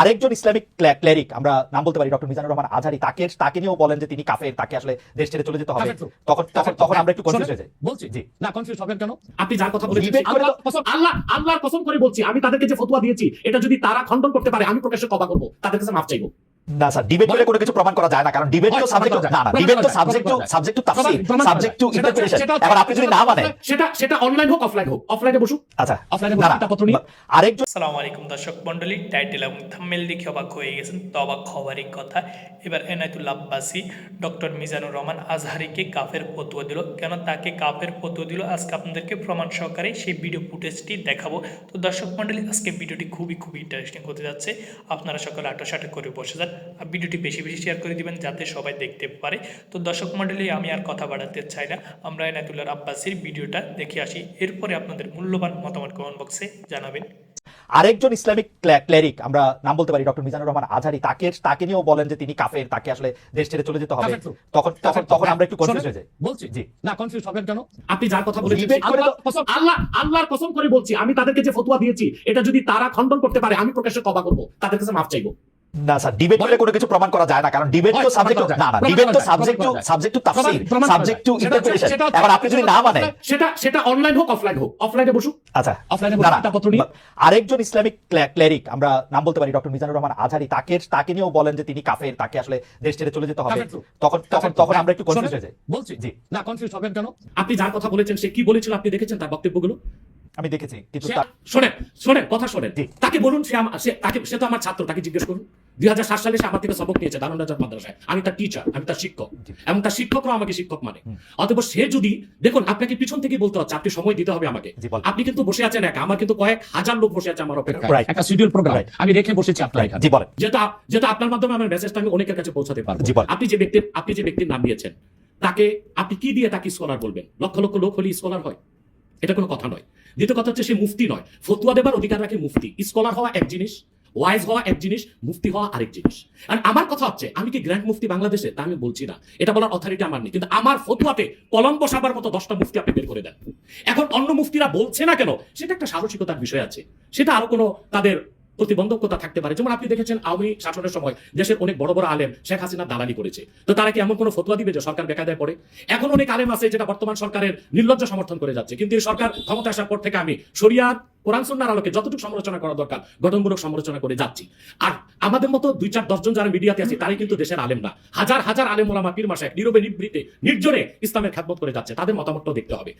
আরেকজন Islamic cleric, আমরা নাম বলতে পারি ডক্টর মিজানুর রহমান আজহারি, তাকে নিয়েও বলেন যে তিনি কাফের, তাকে আসলে দেশ ছেড়ে চলে যেতে হবে। তখন আমরা একটু কনফিউজ হয়ে যাই। বলছি জি না, কনফিউজ হবেন কেন? আপনি যার কথা বলেছেন ডিবেট করে তো আল্লাহর কসম করে বলছি, আমি তাদেরকে যে ফতোয়া দিয়েছি এটা যদি তারা খণ্ডন করতে পারে আমি প্রকাশ্যে তওবা করব, তাদের কাছে মাফ চাইবো। না স্যার, ডিবেট করে কোনো কিছু প্রমাণ করা যায় না, কারণ ডিবেট তো সাবজেক্ট না, ডিবেট তো subject to Tafsir, subject to interpretation. এখন আপনি যদি না মানেন, সেটা অনলাইন হোক অফলাইন হোক, অফলাইনে বসুক, আচ্ছা অফলাইনে বসুক, একটা পত্র নিয়ে। আরেকজন আসসালামু আলাইকুম দর্শক মণ্ডলী, টাইটেল এবং থাম্বনেল দেখে অবাক হয়ে গেছেন, তো অবাক হওয়ারই কথা। এবার এনায়েতুল্লাহ আব্বাসী ডক্টর মিজানুর রহমান আজহারিকে কাফের ফতোয়া দিল। কেন তাকে কাফের ফতোয়া দিল আজকে আপনাদেরকে প্রমাণ সহকারে সেই ভিডিও ফুটেজটি দেখাবো। তো দর্শক মণ্ডলী, আজকে ভিডিওটি খুবই ইন্টারেস্টিং হতে যাচ্ছে। আপনারা সকলে আটোসাটো করে বসে যান, আর ভিডিওটি বেশি বেশি শেয়ার করে দিবেন যাতে সবাই দেখতে পারে। তো দর্শক মণ্ডলী, আমি আর কথা বাড়াতে চাই না, আমরা এনায়েতুল্লাহ আব্বাসীর ভিডিওটা দেখে আসি, এরপরে আপনাদের মূল্যবান মতামত কমেন্ট বক্সে জানাবেন। আরেকজন ইসলামিক ক্লেরিক, আমরা নাম বলতে পারি ডক্টর মিজানুর রহমান আজহারি, তাকে নিয়েও বলেন যে তিনি কাফের, তাকে আসলে দেশ ছেড়ে চলে যেতে হবে। তখন আমরা একটু কনফিউজ হয়ে যাই। বলছি জি না, কনফিউজ হবেন কেন? আপনি যার কথা বলেছেন ডিবেট করে তো আল্লাহর কসম করে বলছি, আমি তাদেরকে যে ফতোয়া দিয়েছি এটা যদি তারা খণ্ডন করতে পারে আমি প্রকাশ্যে তওবা করব, তাদের কাছে মাফ চাইবো। না স্যার, ডিবেট করে কোনো কিছু প্রমাণ করা যায় না, কারণ ডিবেট তো সাবজেক্ট না, ডিবেট তো subject to Tafsir, subject to interpretation. এখন আপনি যদি না মানেন, সেটা অনলাইন হোক অফলাইন হোক, অফলাইনে বসুক, আচ্ছা অফলাইনে বসুক, একটা পত্র নিয়ে। আরেকজন ইসলামিক ক্লেরিক, আমরা নাম বলতে পারি ডক্টর মিজানুর রহমান আজহারি, তাকে নিয়েও বলেন যে তিনি কাফের, তাকে আসলে দেশ ছেড়ে চলে যেতে হবে। তখন আমরা একটু কনফিউজ হয়ে যাই। বলছি জি না, কনফিউজ হবেন কেন? আপনি যার কথা বলেছেন সে কি বলেছিল আপনি দেখেছেন তার বক্তব্যগুলো? আমি দেখেছি, কিন্তু শোনেন কথা শোনেন। জি। তাকে বলুন সে তো আমার ছাত্র, তাকে জিজ্ঞেস করুন। 2007 সালে সে আমার থেকে সবক নিয়েছে দারুণাজাত মাদ্রাসায়, আমি তার টিচার, আমি তার শিক্ষক, এবং তার শিক্ষকরাও আমাকে শিক্ষক মানে। অতএব সে যদি দেখুন, আপনাকে পিছন থেকে বলতে হচ্ছে, আপনি সময় দিতে হবে আমাকে। আপনি কিন্তু বসে আছেন একা, আমার কিন্তু কয়েক হাজার লোক বসে আছে আমার অপেক্ষায়, একটা শিডিউল প্রোগ্রাম আমি রেখে বসেছি আপনার এখানে। জি বলেন। যেটা আপনার মাধ্যমে আমার মেসেজটা আমি অনেকের কাছে পৌঁছাতে পারবো। জি বলেন। আপনি যে ব্যক্তির নাম দিয়েছেন তাকে আপনি কি দিয়ে তাকে স্কলার বলবেন? লক্ষ লক্ষ লোক হলে স্কলার হয়? এটা কোনো কথা নয়। দ্বিতীয় কথা হচ্ছে সে মুফতি নয়, ফতুয়া দেবার অধিকার রাখে মুফতি। স্কলার হওয়া এক জিনিস, ওয়াইজ হওয়া এক জিনিস, মুফতি হওয়া আরেক জিনিস। আর আমার কথা হচ্ছে, আমি কি গ্র্যান্ড মুফতি বাংলাদেশে তা আমি বলছি না, এটা বলার অথরিটি আমার নেই, কিন্তু আমার ফতুয়াতে কলম বসাবার মতো 10টা মুফতি আপনি বের করে দেন। এখন অন্য মুফতিরা বলছে না কেন, সেটা একটা সাহসিকতার বিষয় আছে, সেটা আরো কোনো তাদের প্রতিবন্ধকতা থাকতে পারে। যেমন আপনি দেখেছেন আওয়ামী শাসনের সময় দেশের অনেক বড় বড় আলেম শেখ হাসিনা দালালি করেছে, তো তারা কি এমন কোনো ফতোয়া দিবে যে সরকার বেকায়দায় পড়ে? এখন অনেক আলেম আছে যেটা বর্তমান সরকারের নির্লজ্জ সমর্থন করে যাচ্ছে, কিন্তু এই সরকার ক্ষমতা আসার পর থেকে আমি শরিয়াত কোরআন সুন্নাহর আলোকে যতটুকু সমালোচনা করা দরকার গঠনমূলক সমালোচনা করে যাচ্ছি। আর আমাদের মতো 2-4-10 জন যারা মিডিয়াতে আছে তারাই কিন্তু দেশের আলেম না, হাজার হাজার আলেম ওলামা পীর মাশায়েখ নীরবে নিভৃতে নির্জনে ইসলামের খেদমত করে যাচ্ছে, তাদের মতামতটাও দেখতে হবে।